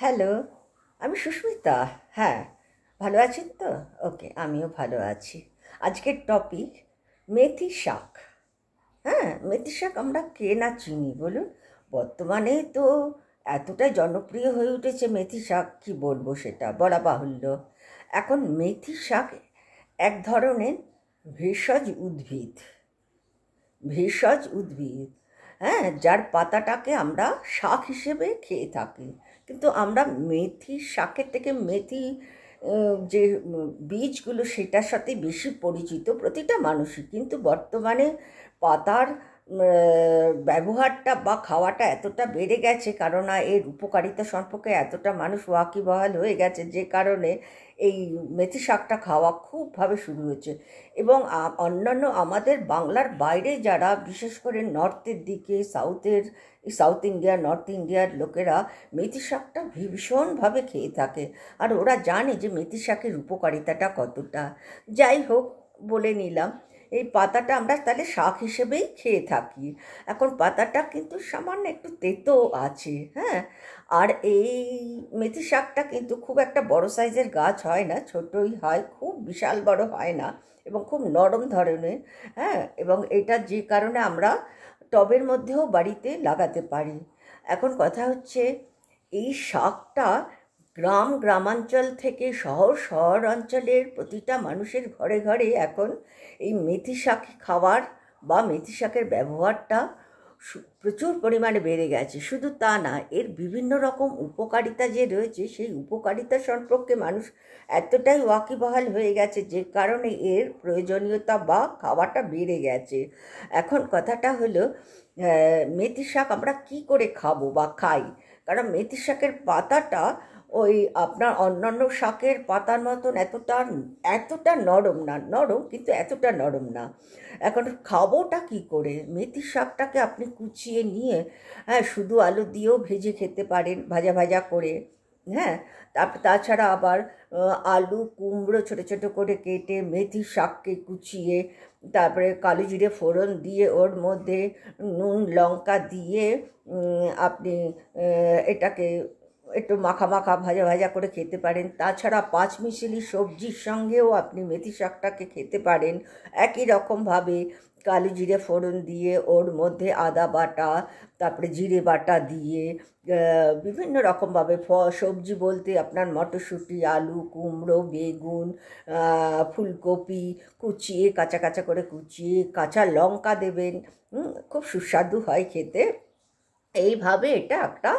Hello, আমি সুস্মিতা। হ্যাঁ, ভালো আছেন তো? ওকে, আমিও ভালো আছি। আজকের টপিক মেথি শাক। হ্যাঁ, মেথি শাক আমরা কে না চিনি বলুন। বর্তমানে তো এতটাই জনপ্রিয় হয়ে উঠেছে মেথি শাক, কি বলবো, সেটা বলা বাহুল্য। এখন মেথি শাক এক ধরনের ভেষজ উদ্ভিদ। ভেষজ উদ্ভিদ, হ্যাঁ, যার পাতাটাকে আমরা শাক হিসেবে খেয়ে থাকি। কিন্তু আমরা মেথি শাকের থেকে মেথি যে বীজগুলো, সেটার সাথে বেশি পরিচিত প্রতিটা মানুষই। কিন্তু বর্তমানে পাতার ব্যবহারটা বা খাওয়াটা এতটা বেড়ে গেছে, কারণ এর উপকারিতা সম্পর্কে এতটা মানুষ ওয়াকিবহাল হয়ে গেছে, যে কারণে এই মেথি শাকটা খাওয়া খুবভাবে শুরু হয়েছে। এবং অন্যান্য আমাদের বাংলার বাইরে যারা, বিশেষ করে নর্থের দিকে, সাউথ ইন্ডিয়া, নর্থ ইন্ডিয়ার লোকেরা মেথি শাকটা ভীষণভাবে খেয়ে থাকে। আর ওরা জানে যে মেথি শাকের উপকারিতাটা কতটা। যাই হোক, বলে নিলাম। এই পাতাটা আমরা তাহলে শাক হিসেবেই খেয়ে থাকি। এখন পাতাটা কিন্তু সামান্য একটু তেতো আছে, হ্যাঁ। আর এই মেথি শাকটা কিন্তু খুব একটা বড় সাইজের গাছ হয় না, ছোটই হয়, খুব বিশাল বড় হয় না, এবং খুব নরম ধরনের। হ্যাঁ, এবং এটা যে কারণে আমরা টবের মধ্যেও বাড়িতে লাগাতে পারি। এখন কথা হচ্ছে, এই শাকটা গ্রামাঞ্চল থেকে শহর অঞ্চলের প্রতিটা মানুষের ঘরে ঘরে এখন এই মেথি শাক খাওয়ার বা মেথি শাকের ব্যবহারটা প্রচুর পরিমাণে বেড়ে গেছে। শুধু তা না, এর বিভিন্ন রকম উপকারিতা যে রয়েছে, সেই উপকারিতা সম্পর্কে মানুষ এতটাই ওয়াকিবহাল হয়ে গেছে, যে কারণে এর প্রয়োজনীয়তা বা খাওয়াটা বেড়ে গেছে। এখন কথাটা হলো, মেথি শাক আমরা কি করে খাবো বা খাই? কারণ মেথি শাকের পাতাটা ওই আপনার অন্যান্য শাকের পাতার মতন এতটা এতটা নরম না, নরম কিন্তু এতটা নরম না। এখন খাবোটা কি করে? মেথি শাকটাকে আপনি কুচিয়ে নিয়ে, হ্যাঁ, শুধু আলু দিয়েও ভেজে খেতে পারেন, ভাজা ভাজা করে। হ্যাঁ, তাছাড়া আবার আলু কুমড়ো ছোটো ছোটো করে কেটে মেথি শাককে কুচিয়ে, তারপরে কালো জিরে ফোড়ন দিয়ে ওর মধ্যে নুন লঙ্কা দিয়ে আপনি এটাকে একটু মাখা মাখা ভাজা ভাজা করে খেতে পারেন। তাছাড়া পাঁচমিশালি সবজির সঙ্গেও আপনি মেথি শাকটাকে খেতে পারেন একই রকমভাবে। কালো জিরে ফোড়ন দিয়ে ওর মধ্যে আদা বাটা, তারপরে জিরে বাটা দিয়ে বিভিন্ন রকমভাবে সবজি বলতে আপনার মটরশুঁটি, আলু, কুমড়ো, বেগুন, ফুলকপি কুচিয়ে কাঁচা কাঁচা করে কুচিয়ে, কাঁচা লঙ্কা দেবেন। খুব সুস্বাদু হয় খেতে। এইভাবে এটা একটা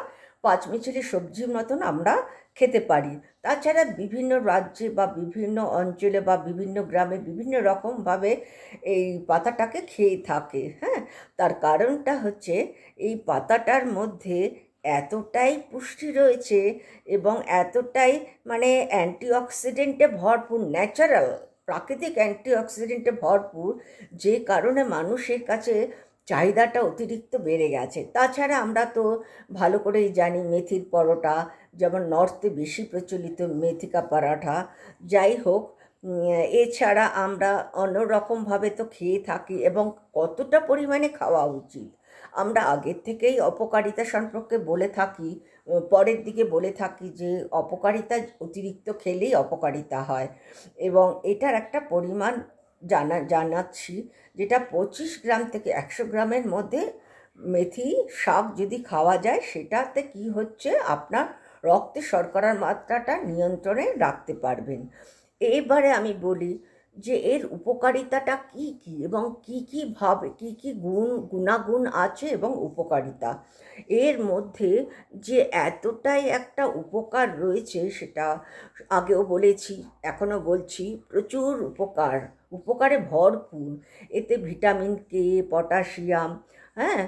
পাঁচমিশালি সবজির মতন আমরা খেতে পারি। তাছাড়া বিভিন্ন রাজ্যে বা বিভিন্ন অঞ্চলে বা বিভিন্ন গ্রামে বিভিন্ন রকমভাবে এই পাতাটাকে খেয়ে থাকে। হ্যাঁ, তার কারণটা হচ্ছে, এই পাতাটার মধ্যে এতটাই পুষ্টি রয়েছে এবং এতটাই মানে অ্যান্টিঅক্সিডেন্টে ভরপুর, ন্যাচারাল প্রাকৃতিক অ্যান্টিঅক্সিডেন্টে ভরপুর, যে কারণে মানুষের কাছে চাহিদাটা অতিরিক্ত বেড়ে গেছে। তাছাড়া আমরা তো ভালো করেই জানি মেথির পরোটা, যেমন নর্থে বেশি প্রচলিত মেথিকা পরাঠা। যাই হোক, এছাড়া আমরা অন্যরকমভাবে তো খেয়ে থাকি, এবং কতটা পরিমাণে খাওয়া উচিত আমরা আগের থেকেই অপকারিতা সম্পর্কে বলে থাকি। পরের দিকে বলে থাকি যে অপকারিতা অতিরিক্ত খেলেই অপকারিতা হয়, এবং এটার একটা পরিমাণ জানাচ্ছি, যেটা 25 গ্রাম থেকে 100 গ্রামের মধ্যে মেথি শাক যদি খাওয়া যায়, সেটাতে কি হচ্ছে, আপনার রক্তে শর্করার মাত্রাটা নিয়ন্ত্রণে রাখতে পারবেন। এবারে আমি বলি যে এর উপকারিতাটা কি কি, এবং কি কি গুণাগুণ আছে এবং উপকারিতা। এর মধ্যে যে এতটাই একটা উপকার রয়েছে, সেটা আগেও বলেছি, এখনও বলছি, প্রচুর উপকারে ভরপুর। এতে ভিটামিন কে, পটাশিয়াম, হ্যাঁ,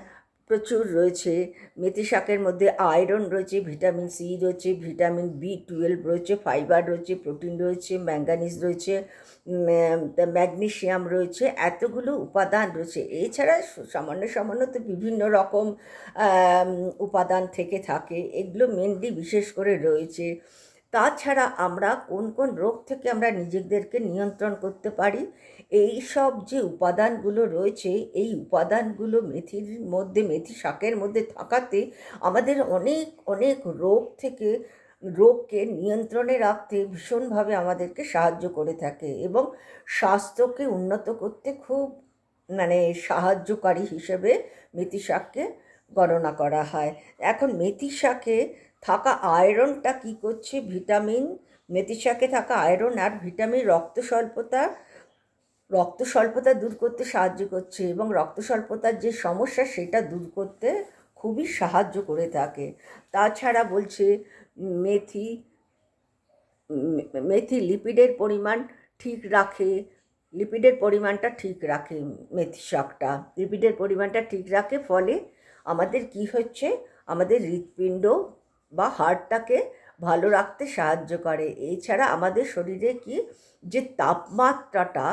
প্রচুর রয়েছে। মেথি শাকের মধ্যে আয়রন রয়েছে, ভিটামিন সি রয়েছে, ভিটামিন বি12 রয়েছে, ফাইবার রয়েছে, প্রোটিন রয়েছে, ম্যাঙ্গানিজ রয়েছে, ম্যাগনেসিয়াম রয়েছে, এতগুলো উপাদান রয়েছে। এছাড়া সামান্য সামান্য তো বিভিন্ন রকম উপাদান থেকে থাকে, এগুলো মেনলি বিশেষ করে রয়েছে। তাছাড়া আমরা কোন কোন রোগ থেকে আমরা নিজেদেরকে নিয়ন্ত্রণ করতে পারি, এই সব যে উপাদানগুলো রয়েছে, এই উপাদানগুলো মেথি শাকের মধ্যে থাকাতে আমাদের অনেক অনেক রোগ থেকে রোগকে নিয়ন্ত্রণে রাখতে ভীষণভাবে আমাদেরকে সাহায্য করে থাকে এবং স্বাস্থ্যকে উন্নত করতে খুব সাহায্যকারী হিসেবে মেথি শাককে গণনা করা হয়। এখন মেথি শাকে থাকা আয়রনটা কী করছে, মেথি শাকে থাকা আয়রন আর ভিটামিন রক্ত স্বল্পতা দূর করতে সাহায্য করছে এবং রক্ত স্বল্পতার যে সমস্যা সেটা দূর করতে খুবই সাহায্য করে থাকে। তাছাড়া বলছে মেথি লিপিডের পরিমাণ ঠিক রাখে, মেথি শাকটা লিপিডের পরিমাণটা ঠিক রাখে, ফলে আমাদের কি হচ্ছে, আমাদের হৃৎপিণ্ড বা হার্টটাকে ভালো রাখতে সাহায্য করে। এছাড়া আমাদের শরীরে যে তাপমাত্রাটা,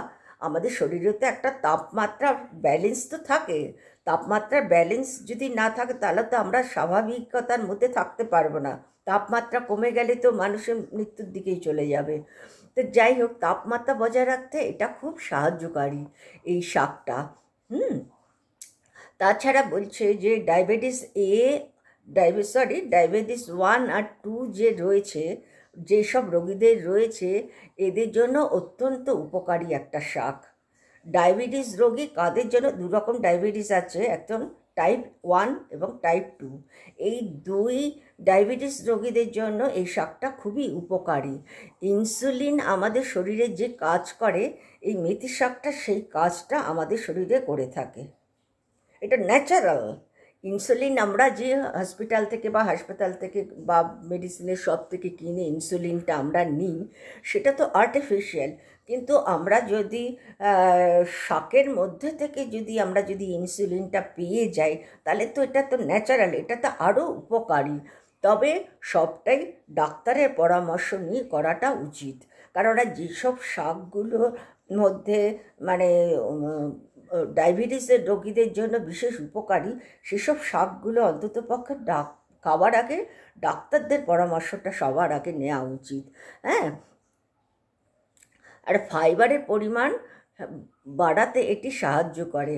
আমাদের শরীরে তো একটা তাপমাত্রা ব্যালেন্স তো থাকে, তাপমাত্রার ব্যালেন্স যদি না থাকে তাহলে তো আমরা স্বাভাবিকতার মধ্যে থাকতে পারবো না। তাপমাত্রা কমে গেলে তো মানুষের মৃত্যুর দিকেই চলে যাবে। তো যাই হোক, তাপমাত্রা বজায় রাখতে এটা খুব সাহায্যকারী এই শাকটা। তাছাড়া বলছে যে ডায়াবেটিস 1 আর 2 যে রয়েছে, যেসব রোগীদের রয়েছে, এদের জন্য অত্যন্ত উপকারী একটা শাক। ডায়াবেটিস রোগী কাদের জন্য? দুরকম ডায়াবেটিস আছে, একজন টাইপ 1 এবং টাইপ 2। এই দুই ডায়াবেটিস রোগীদের জন্য এই শাকটা খুবই উপকারী। ইনসুলিন আমাদের শরীরে যে কাজ করে, এই মেথি শাকটা সেই কাজটা আমাদের শরীরে করে থাকে। এটা ন্যাচারাল। ইনসুলিন আমরা যে হাসপাতাল থেকে বা মেডিসিনের শপ থেকে কিনে ইনসুলিনটা আমরা নিই, সেটা তো আর্টিফিশিয়াল। কিন্তু আমরা যদি শাকের মধ্যে থেকে আমরা যদি ইনসুলিনটা পেয়ে যাই, তাহলে তো এটা তো ন্যাচারাল, এটা তো আরও উপকারী। তবে সবটাই ডাক্তারের পরামর্শ নিয়ে করাটা উচিত, কারণ যেসব শাকগুলোর মধ্যে ডায়াবেটিসের রোগীদের জন্য বিশেষ উপকারী, সেসব শাকগুলো অন্ততপক্ষে খাওয়ার আগে ডাক্তারদের পরামর্শটা সবার আগে নেওয়া উচিত। আর ফাইবারের পরিমাণ বাড়াতে এটি সাহায্য করে,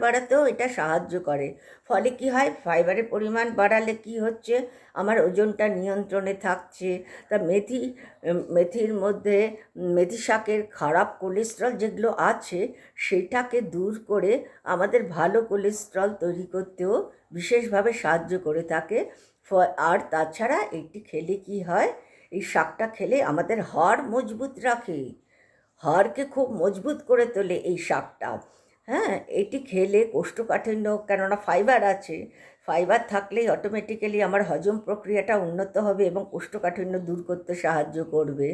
বাড়াতেও এটা সাহায্য করে। ফলে কি হয়, ফাইবারের পরিমাণ বাড়ালে কি হচ্ছে, আমার ওজনটা নিয়ন্ত্রণে থাকছে। তা মেথির মধ্যে মেথি শাকের খারাপ কোলেস্ট্রল যেগুলো আছে, সেটাকে দূর করে আমাদের ভালো কোলেস্ট্রল তৈরি করতেও বিশেষভাবে সাহায্য করে থাকে। আর তাছাড়া এটি খেলে কি হয়, এই শাকটা খেলে আমাদের হাড় মজবুত রাখে, হাড়কে খুব মজবুত করে তোলে এই শাকটা। এটি খেলে কোষ্ঠকাঠিন্য, কেননা ফাইবার আছে, ফাইবার থাকলেই অটোমেটিক্যালি আমার হজম প্রক্রিয়াটা উন্নত হবে এবং কোষ্ঠকাঠিন্য দূর করতে সাহায্য করবে।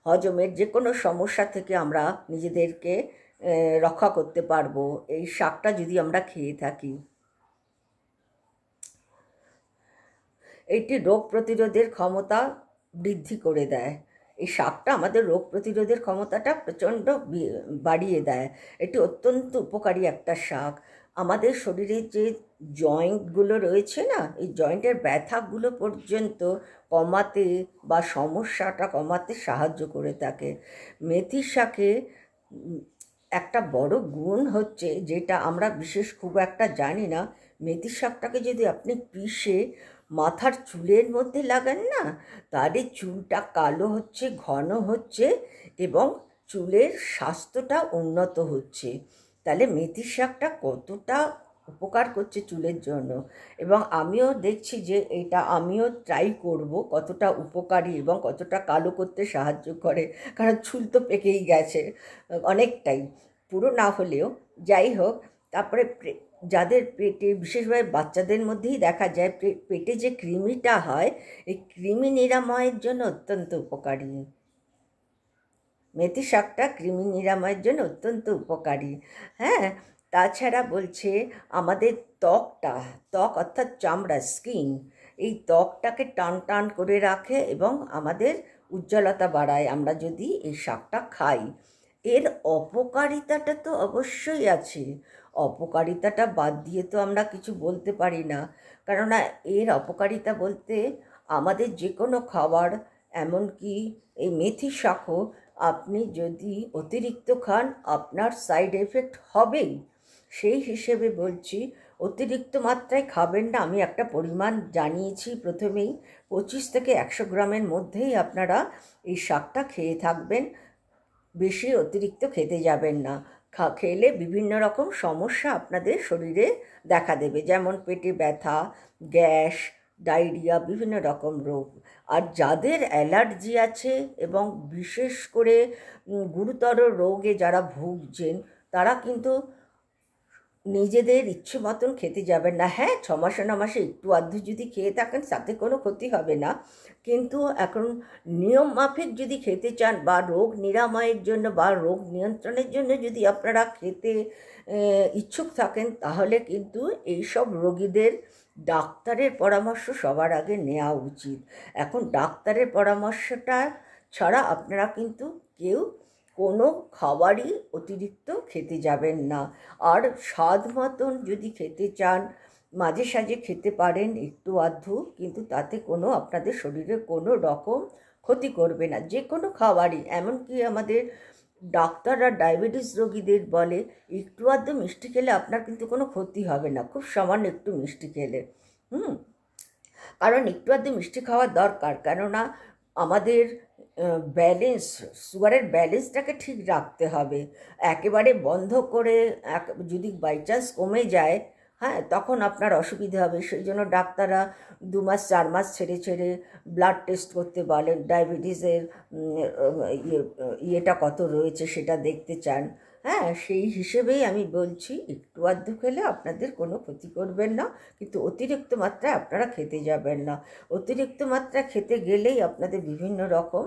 হজমের যে কোনো সমস্যা থেকে আমরা নিজেদেরকে রক্ষা করতে পারবো এই শাকটা যদি আমরা খেয়ে থাকি। এটি রোগ প্রতিরোধের ক্ষমতা বৃদ্ধি করে দেয়। এই শাকটা আমাদের রোগ প্রতিরোধের ক্ষমতাটা প্রচণ্ড বাড়িয়ে দেয়। এটি অত্যন্ত উপকারী একটা শাক। আমাদের শরীরের যে জয়েন্টগুলো রয়েছে না, এই জয়েন্টের ব্যথাগুলো পর্যন্ত কমাতে বা সমস্যাটা কমাতে সাহায্য করে থাকে। মেথি শাকে একটা বড় গুণ হচ্ছে, যেটা আমরা খুব একটা জানি না, মেথি শাকটাকে যদি আপনি পিষে মাথার চুলের মধ্যে লাগান না, তাহলে চুলটা কালো হচ্ছে, ঘন হচ্ছে এবং চুলের স্বাস্থ্যটা উন্নত হচ্ছে। তাহলে মেথি শাকটা কতটা উপকার করছে চুলের জন্য। এবং আমিও দেখছি যে আমিও ট্রাই করব কতটা উপকারী এবং কতটা কালো করতে সাহায্য করে, কারণ চুল তো পেকেই গেছে অনেকটাই, পুরো না হলেও। যাই হোক, তারপরে যাদের পেটে, বিশেষভাবে বাচ্চাদের মধ্যেই দেখা যায় পেটে যে কৃমিটা হয়, এই কৃমি নিরাময়ের জন্য অত্যন্ত উপকারী। মেথি শাকটা কৃমি নিরাময়ের জন্য অত্যন্ত উপকারী। তাছাড়া বলছে আমাদের ত্বক অর্থাৎ চামড়া, স্কিন, এই ত্বকটাকে টান করে রাখে এবং আমাদের উজ্জ্বলতা বাড়ায় আমরা যদি এই শাকটা খাই। এর অপকারিতাটা তো অবশ্যই আছে, অপকারিতাটা বাদ দিয়ে তো আমরা কিছু বলতে পারি না, কেননা এর অপকারিতা বলতে আমাদের যে কোনো খাবার, এমনকি এই মেথি শাকও আপনি যদি অতিরিক্ত খান আপনার সাইড এফেক্ট হবেই। সেই হিসেবে বলছি, অতিরিক্ত মাত্রায় খাবেন না। আমি একটা পরিমাণ জানিয়েছি প্রথমেই, 25 থেকে 100 গ্রামের মধ্যেই আপনারা এই শাকটা খেয়ে থাকবেন, বেশি অতিরিক্ত খেতে যাবেন না। খেলে বিভিন্ন রকম সমস্যা আপনাদের শরীরে দেখা দেবে, যেমন পেটে ব্যথা, গ্যাস, ডায়রিয়া, বিভিন্ন রকম রোগ। আর যাদের অ্যালার্জি আছে এবং বিশেষ করে গুরুতর রোগে যারা ভুগছেন, তারা কিন্তু নিজেদের ইচ্ছে মতন খেতে যাবেন না। হ্যাঁ, 6 মাসে 9 মাসে একটু আধটু যদি খেয়ে থাকেন তাতে কোনো ক্ষতি হবে না, কিন্তু এখন নিয়ম মাফিক যদি খেতে চান বা রোগ নিরাময়ের জন্য বা রোগ নিয়ন্ত্রণের জন্য যদি আপনারা খেতে ইচ্ছুক থাকেন, তাহলে কিন্তু এইসব রোগীদের ডাক্তারের পরামর্শ সবার আগে নেওয়া উচিত। এখন ডাক্তারের পরামর্শটা ছাড়া আপনারা কিন্তু কেউ কোনো খাবারই অতিরিক্ত খেতে যাবেন না। আর স্বাদ মতন যদি খেতে চান, মাঝে সাঝে খেতে পারেন একটু আধটু, কিন্তু তাতে কোনো আপনাদের শরীরে কোনো রকম ক্ষতি করবে না। যে কোনো খাবারই, এমনকি আমাদের ডাক্তাররা ডায়াবেটিস রোগীদের বলে একটু আধটু মিষ্টি খেলে আপনার কিন্তু কোনো ক্ষতি হবে না, খুব সামান্য একটু মিষ্টি খেলে। কারণ একটু আধটু মিষ্টি খাওয়ার দরকার, কেননা আমাদের ব্যালেন্স, সুগারের ব্যালেন্সটাকে ঠিক রাখতে হবে। একেবারে বন্ধ করে যদি বাই চান্স কমে যায়, হ্যাঁ, তখন আপনার অসুবিধা হবে। সেই জন্য ডাক্তাররা 2 মাস 4 মাস ছেড়ে ছেড়ে ব্লাড টেস্ট করতে বলেন, ডায়াবেটিসের ইয়েটা কত রয়েছে সেটা দেখতে চান। হ্যাঁ, সেই হিসেবেই আমি বলছি, একটু আধটু খেলে আপনাদের কোনো ক্ষতি করবেন না, কিন্তু অতিরিক্ত মাত্রায় আপনারা খেতে যাবেন না। অতিরিক্ত মাত্রা খেতে গেলেই আপনাদের বিভিন্ন রকম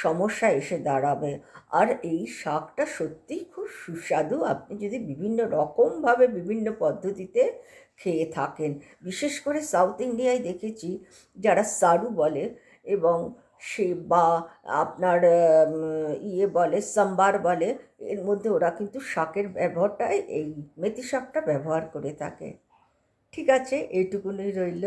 সমস্যা এসে দাঁড়াবে। আর এই শাকটা সত্যিই খুব সুস্বাদু, আপনি যদি বিভিন্ন রকমভাবে বিভিন্ন পদ্ধতিতে খেয়ে থাকেন। বিশেষ করে সাউথ ইন্ডিয়ায় দেখেছি যারা সারু বলে, এবং সে বা আপনার বলে সাম্বার বলে, এর মধ্যে ওরা কিন্তু শাকের ব্যবহারটাই এই মেথি শাকটা ব্যবহার করে থাকে। ঠিক আছে, এইটুকুনই রইল।